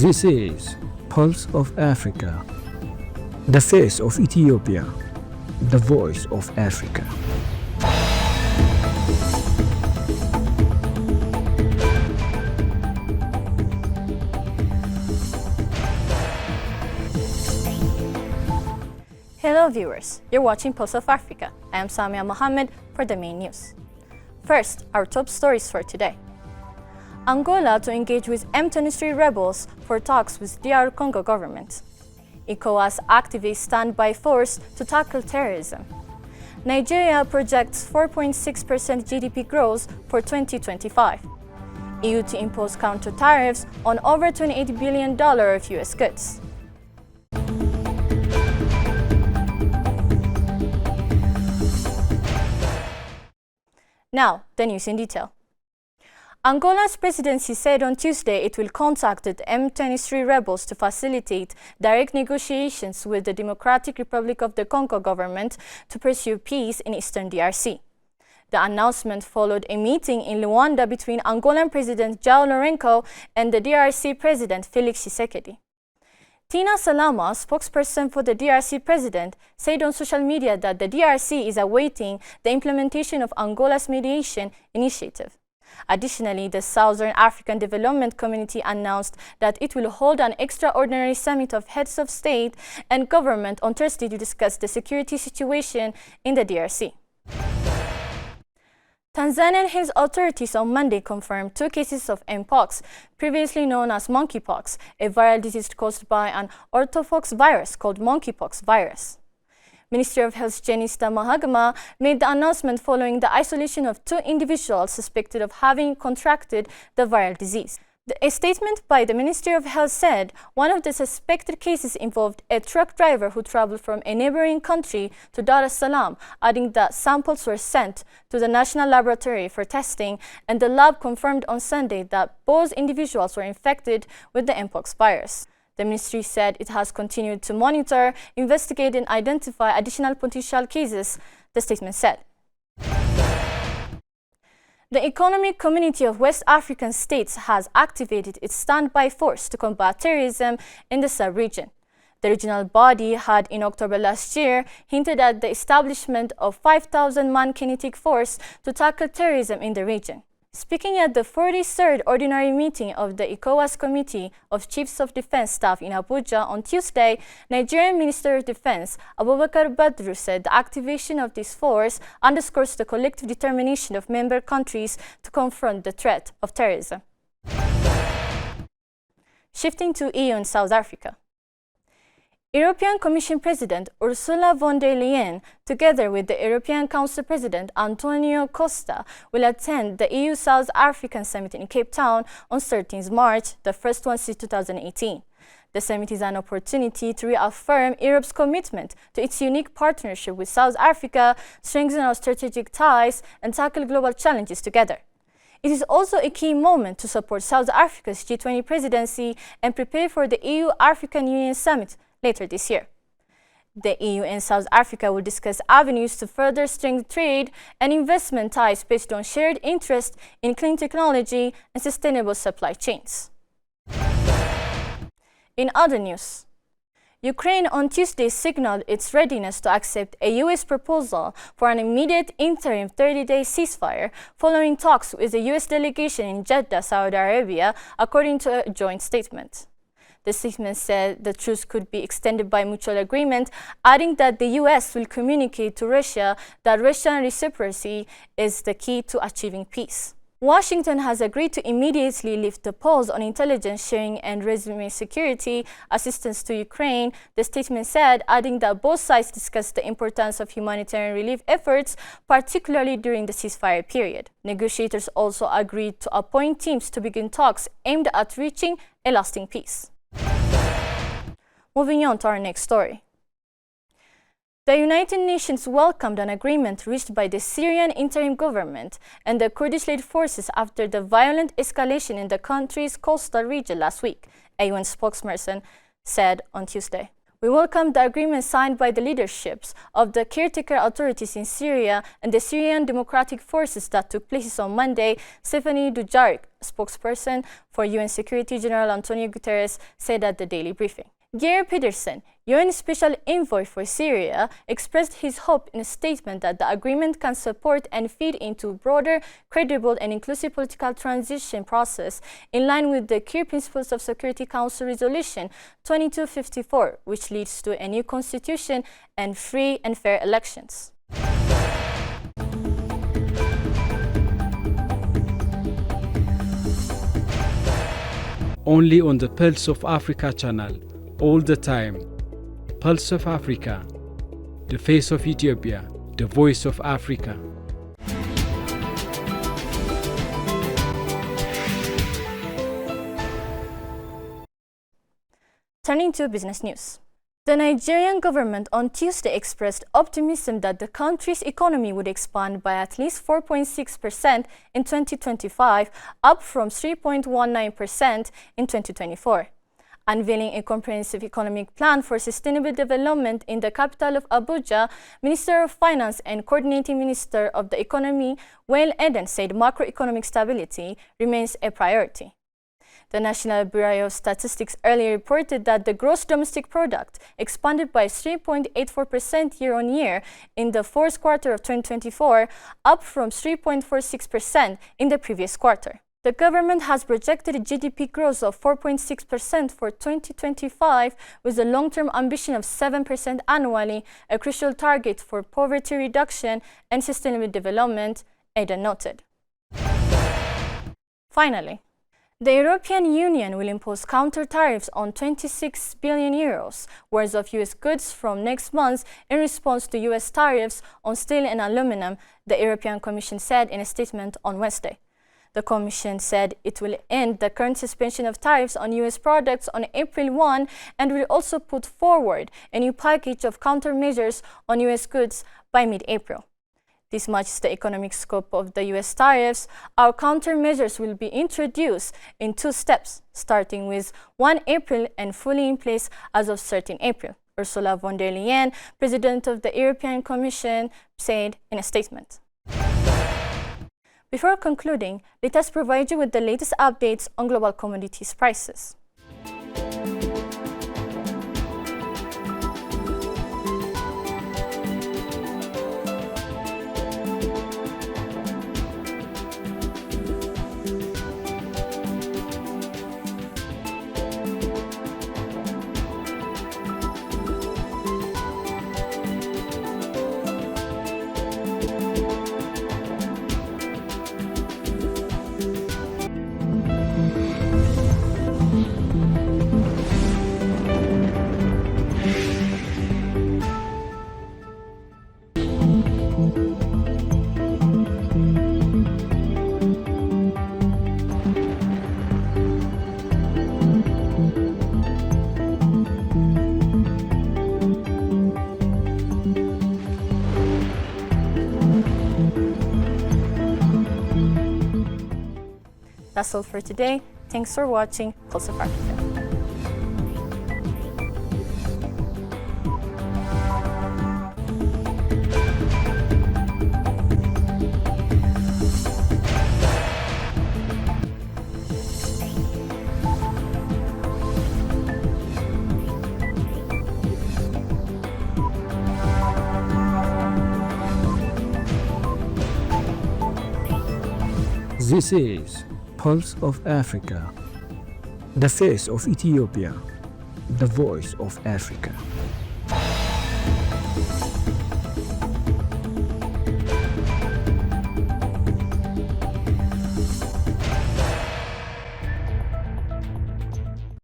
This is Pulse of Africa, the face of Ethiopia, the voice of Africa. Hello viewers, you're watching Pulse of Africa. I am Samia Mohammed for the main news. First, our top stories for today. Angola to engage with M23 rebels for talks with DR Congo government. ECOWAS activates standby force to tackle terrorism. Nigeria projects 4.6% GDP growth for 2025. EU to impose counter tariffs on over $28 billion of US goods. Now, the news in detail. Angola's presidency said on Tuesday it will contact the M23 rebels to facilitate direct negotiations with the Democratic Republic of the Congo government to pursue peace in eastern DRC. The announcement followed a meeting in Luanda between Angolan President João Lourenço and the DRC President Félix Tshisekedi. Tina Salama, spokesperson for the DRC president, said on social media that the DRC is awaiting the implementation of Angola's mediation initiative. Additionally, the Southern African Development Community announced that it will hold an extraordinary summit of heads of state and government on Thursday to discuss the security situation in the DRC. Tanzanian health authorities on Monday confirmed 2 cases of Mpox, previously known as monkeypox, a viral disease caused by an orthopox virus called monkeypox virus. Ministry of Health Jenista Mahagama made the announcement following the isolation of 2 individuals suspected of having contracted the viral disease. A statement by the Ministry of Health said one of the suspected cases involved a truck driver who traveled from a neighboring country to Dar es Salaam, adding that samples were sent to the National Laboratory for testing, and the lab confirmed on Sunday that both individuals were infected with the Mpox virus. The ministry said it has continued to monitor, investigate, and identify additional potential cases, the statement said. The Economic Community of West African States has activated its standby force to combat terrorism in the sub-region. The regional body had in October last year hinted at the establishment of 5,000-man kinetic force to tackle terrorism in the region. Speaking at the 43rd Ordinary Meeting of the ECOWAS Committee of Chiefs of Defense Staff in Abuja on Tuesday, Nigerian Minister of Defense Abubakar Badru said the activation of this force underscores the collective determination of member countries to confront the threat of terrorism. Shifting to EU and South Africa. European Commission President Ursula von der Leyen, together with the European Council President Antonio Costa, will attend the EU-South African Summit in Cape Town on 13 March, the first one since 2018. The summit is an opportunity to reaffirm Europe's commitment to its unique partnership with South Africa, strengthen our strategic ties, and tackle global challenges together. It is also a key moment to support South Africa's G20 presidency and prepare for the EU-African Union Summit later this year. The EU and South Africa will discuss avenues to further strengthen trade and investment ties based on shared interest in clean technology and sustainable supply chains. In other news, Ukraine on Tuesday signaled its readiness to accept a US proposal for an immediate interim 30-day ceasefire following talks with the US delegation in Jeddah, Saudi Arabia, according to a joint statement. The statement said the truce could be extended by mutual agreement, adding that the US will communicate to Russia that Russian reciprocity is the key to achieving peace. Washington has agreed to immediately lift the pause on intelligence sharing and resume security assistance to Ukraine, the statement said, adding that both sides discussed the importance of humanitarian relief efforts, particularly during the ceasefire period. Negotiators also agreed to appoint teams to begin talks aimed at reaching a lasting peace. Moving on to our next story. The United Nations welcomed an agreement reached by the Syrian interim government and the Kurdish-led forces after the violent escalation in the country's coastal region last week, a UN spokesperson said on Tuesday. We welcome the agreement signed by the leaderships of the caretaker authorities in Syria and the Syrian Democratic Forces that took place on Monday, Stephanie Dujarric, spokesperson for UN Security General Antonio Guterres, said at the daily briefing. Geir Pedersen, UN Special Envoy for Syria, expressed his hope in a statement that the agreement can support and feed into a broader, credible and inclusive political transition process in line with the key principles of Security Council Resolution 2254, which leads to a new constitution and free and fair elections. Only on the Pulse of Africa channel, all the time. Pulse of Africa, the face of Ethiopia, the voice of Africa. Turning to business news. The Nigerian government on Tuesday expressed optimism that the country's economy would expand by at least 4.6% in 2025, up from 3.19% in 2024. Unveiling a comprehensive economic plan for sustainable development in the capital of Abuja, Minister of Finance and Coordinating Minister of the Economy, Wael Eden, said macroeconomic stability remains a priority. The National Bureau of Statistics earlier reported that the gross domestic product expanded by 3.84% year-on-year in the fourth quarter of 2024, up from 3.46% in the previous quarter. The government has projected a GDP growth of 4.6% for 2025, with a long-term ambition of 7% annually, a crucial target for poverty reduction and sustainable development, Eden noted. Finally, the European Union will impose counter tariffs on 26 billion euros worth of US goods from next month in response to US tariffs on steel and aluminum, the European Commission said in a statement on Wednesday. The Commission said it will end the current suspension of tariffs on US products on April 1 and will also put forward a new package of countermeasures on US goods by mid-April. This matches the economic scope of the US tariffs. Our countermeasures will be introduced in 2 steps, starting with 1 April and fully in place as of 13 April, Ursula von der Leyen, President of the European Commission, said in a statement. Before concluding, let us provide you with the latest updates on global commodities prices. That's all for today. Thanks for watching Pulse of Africa. This is Pulse of Africa, the face of Ethiopia, the voice of Africa.